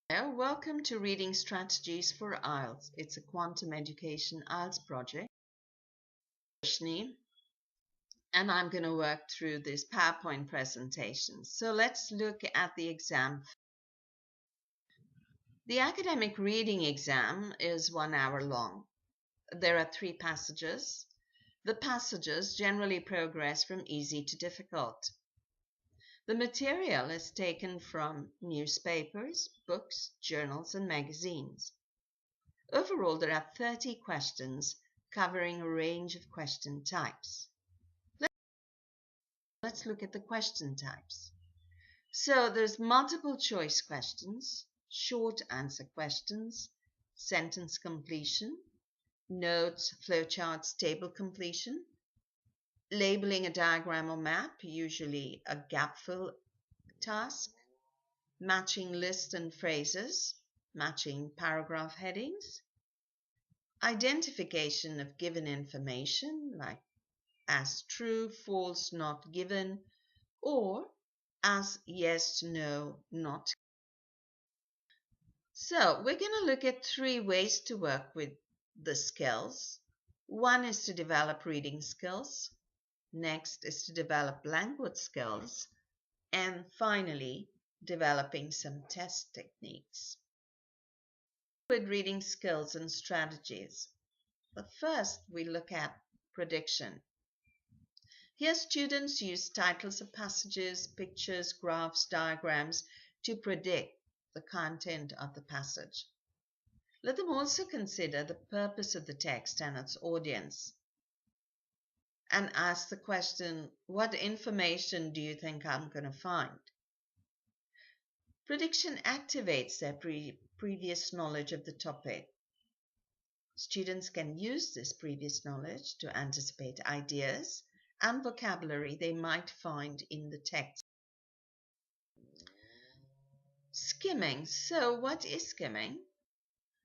Hello, welcome to Reading Strategies for IELTS. It's a quantum education IELTS project. And I'm going to work through this PowerPoint presentation. So let's look at the exam. The academic reading exam is 1 hour long. There are 3 passages. The passages generally progress from easy to difficult. The material is taken from newspapers, books, journals, and magazines. Overall, there are 30 questions covering a range of question types. Let's look at the question types. So there's multiple choice questions, short answer questions, sentence completion, notes, flowcharts, table completion, labeling a diagram or map, usually a gap fill task, matching lists and phrases, matching paragraph headings, identification of given information like as true, false, not given, or as yes, no, not. So we're going to look at 3 ways to work with the skills. One is to develop reading skills. Next is to develop language skills. And finally, developing some test techniques. With reading skills and strategies. But first, we look at prediction. Here, students use titles of passages, pictures, graphs, diagrams to predict the content of the passage. Let them also consider the purpose of the text and its audience, and ask the question, what information do you think I'm going to find? Prediction activates their previous knowledge of the topic. Students can use this previous knowledge to anticipate ideas and vocabulary they might find in the text. Skimming. So what is skimming?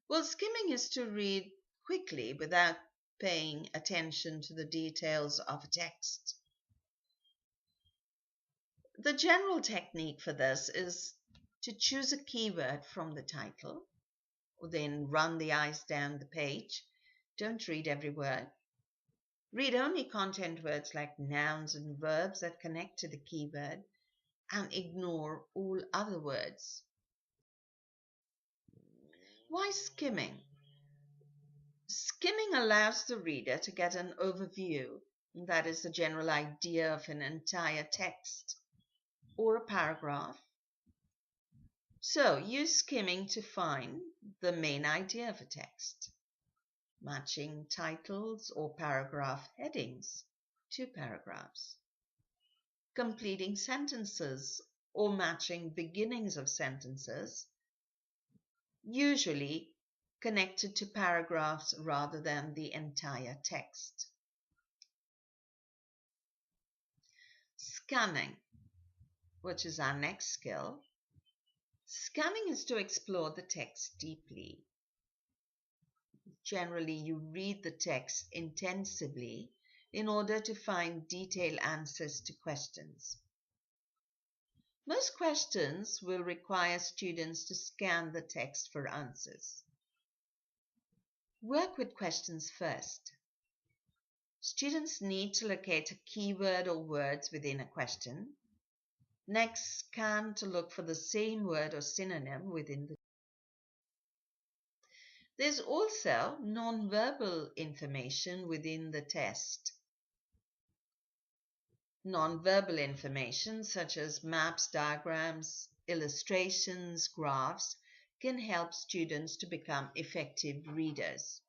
Well, skimming is to read quickly without paying attention to the details of a text. The general technique for this is to choose a keyword from the title, then run the eyes down the page. Don't read every word. Read only content words like nouns and verbs that connect to the keyword, and ignore all other words. Why skimming? Skimming allows the reader to get an overview, that is, the general idea of an entire text or a paragraph. So use skimming to find the main idea of a text, matching titles or paragraph headings to paragraphs, completing sentences or matching beginnings of sentences, usually connected to paragraphs rather than the entire text. Scanning, which is our next skill. Scanning is to explore the text deeply. Generally, you read the text intensively in order to find detailed answers to questions. Most questions will require students to scan the text for answers. Work with questions first. Students need to locate a keyword or words within a question. Next, scan to look for the same word or synonym within the. There's also nonverbal information within the test. Nonverbal information such as maps, diagrams, illustrations, graphs can help students to become effective readers.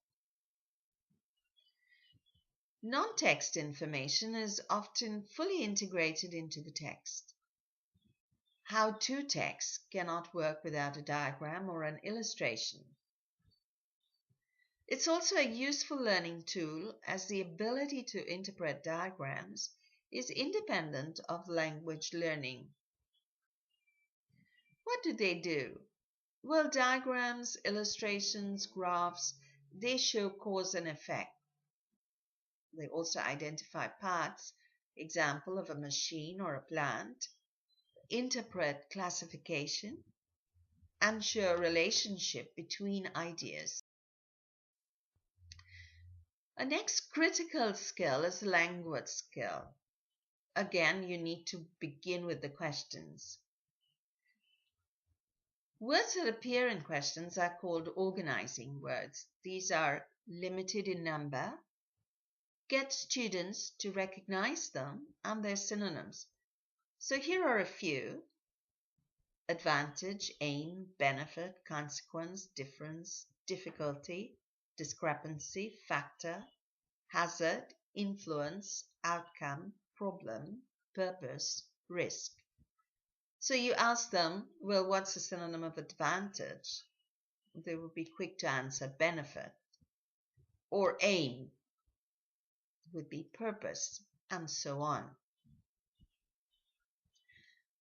Non-text information is often fully integrated into the text. How-to text cannot work without a diagram or an illustration. It's also a useful learning tool, as the ability to interpret diagrams is independent of language learning. What do? Well, diagrams, illustrations, graphs, they show cause and effect. They also identify parts, example of a machine or a plant, interpret classification, and show a relationship between ideas. A next critical skill is language skill. Again, you need to begin with the questions. Words that appear in questions are called organizing words. These are limited in number. Get students to recognize them and their synonyms. So here are a few: advantage, aim, benefit, consequence, difference, difficulty, discrepancy, factor, hazard, influence, outcome, problem, purpose, risk. So you ask them, well, what's the synonym of advantage? They will be quick to answer benefit. Or aim would be purpose, and so on.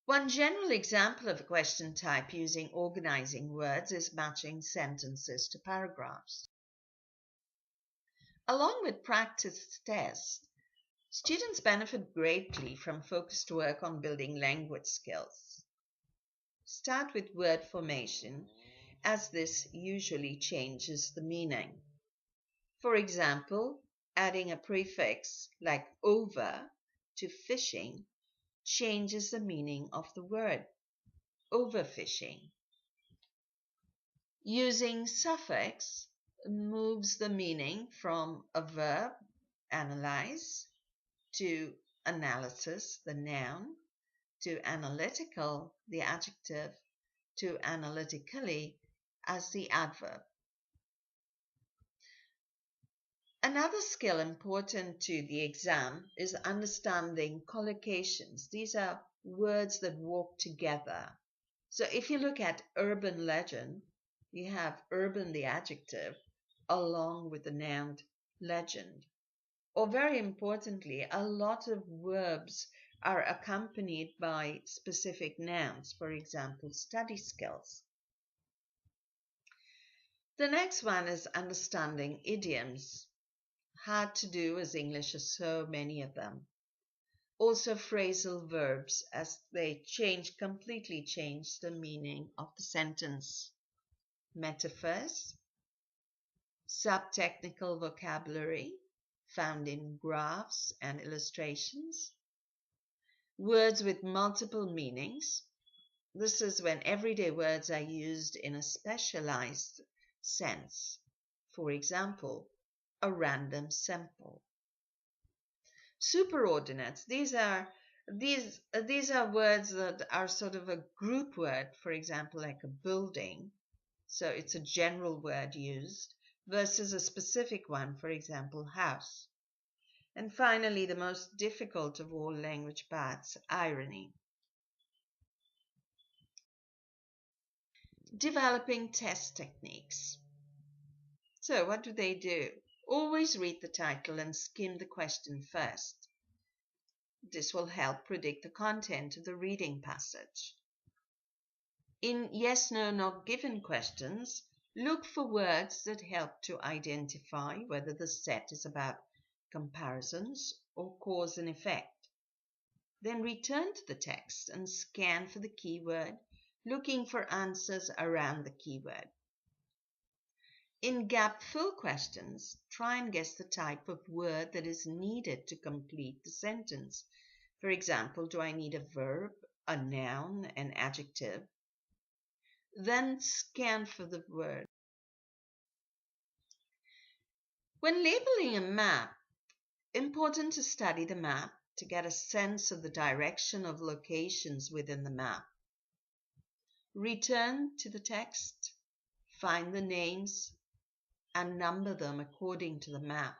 One general example of a question type using organizing words is matching sentences to paragraphs. Along with practice tests, students benefit greatly from focused work on building language skills. Start with word formation, as this usually changes the meaning. For example, adding a prefix like over to fishing changes the meaning of the word, overfishing. Using suffix moves the meaning from a verb, analyze, to analysis, the noun, to analytical, the adjective, to analytically as the adverb. Another skill important to the exam is understanding collocations. These are words that walk together. So if you look at urban legend, you have urban, the adjective, along with the noun legend. Or very importantly, a lot of verbs are accompanied by specific nouns, for example, study skills. The next one is understanding idioms. Hard to do as English has so many of them. Also phrasal verbs, as they completely change the meaning of the sentence. Metaphors, subtechnical vocabulary found in graphs and illustrations, words with multiple meanings. This is when everyday words are used in a specialized sense. For example, a random sample. Superordinates, these are words that are sort of a group word, for example, like a building. So it's a general word used versus a specific one, for example, house. And finally, the most difficult of all language parts, irony. Developing test techniques. So what do? Always read the title and skim the question first. This will help predict the content of the reading passage. In yes, no, not given questions, look for words that help to identify whether the set is about comparisons or cause and effect. Then return to the text and scan for the keyword, looking for answers around the keyword. In gap-fill questions, try and guess the type of word that is needed to complete the sentence. For example, do I need a verb, a noun, an adjective? Then scan for the word. When labeling a map, important to study the map to get a sense of the direction of locations within the map. Return to the text, find the names, and number them according to the map.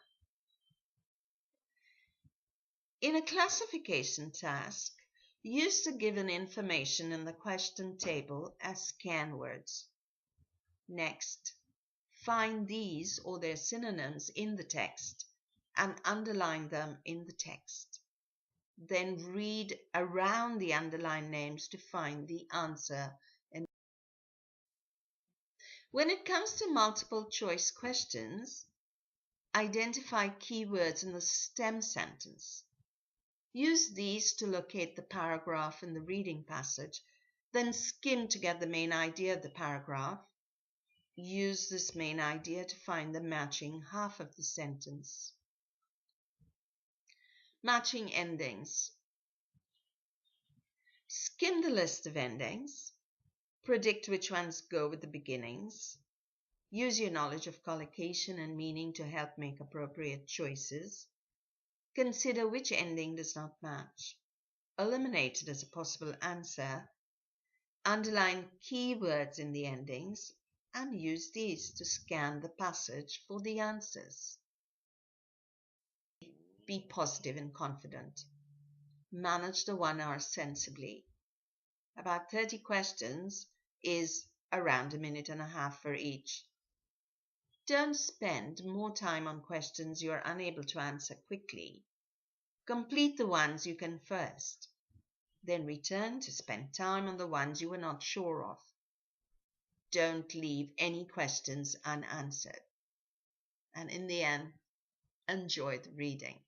In a classification task, use the given information in the question table as scan words. Next, find these or their synonyms in the text and underline them in the text. Then read around the underlined names to find the answer. When it comes to multiple choice questions, identify keywords in the stem sentence. Use these to locate the paragraph in the reading passage Then skim to get the main idea of the paragraph. Use this main idea to find the matching half of the sentence. Matching endings. Skim the list of endings. Predict which ones go with the beginnings. Use your knowledge of collocation and meaning to help make appropriate choices. Consider which ending does not match. Eliminate it as a possible answer. Underline key words in the endings and use these to scan the passage for the answers. Be positive and confident. Manage the 1 hour sensibly. About 30 questions is around 1.5 minutes for each. Don't spend more time on questions you are unable to answer quickly. Complete the ones you can first. Then return to spend time on the ones you were not sure of. Don't leave any questions unanswered. And in the end, enjoy the reading.